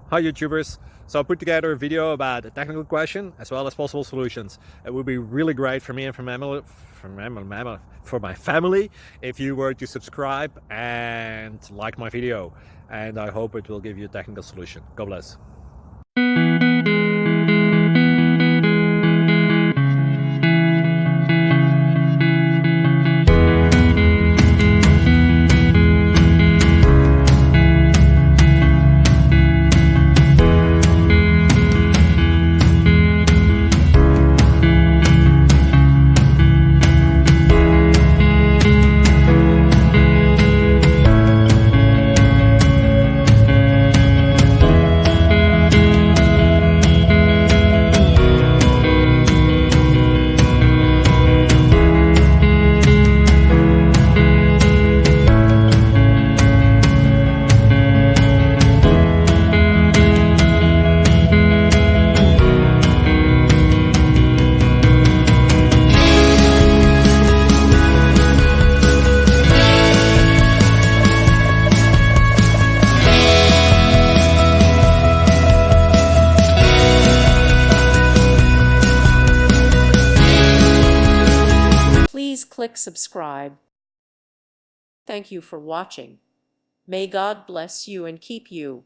Hi YouTubers! So I put together a video about a technical question as well as possible solutions. It would be really great for me and for my family if you were to subscribe and like my video, and I hope it will give you a technical solution. God bless. Please click subscribe. Thank you for watching. May God bless you and keep you.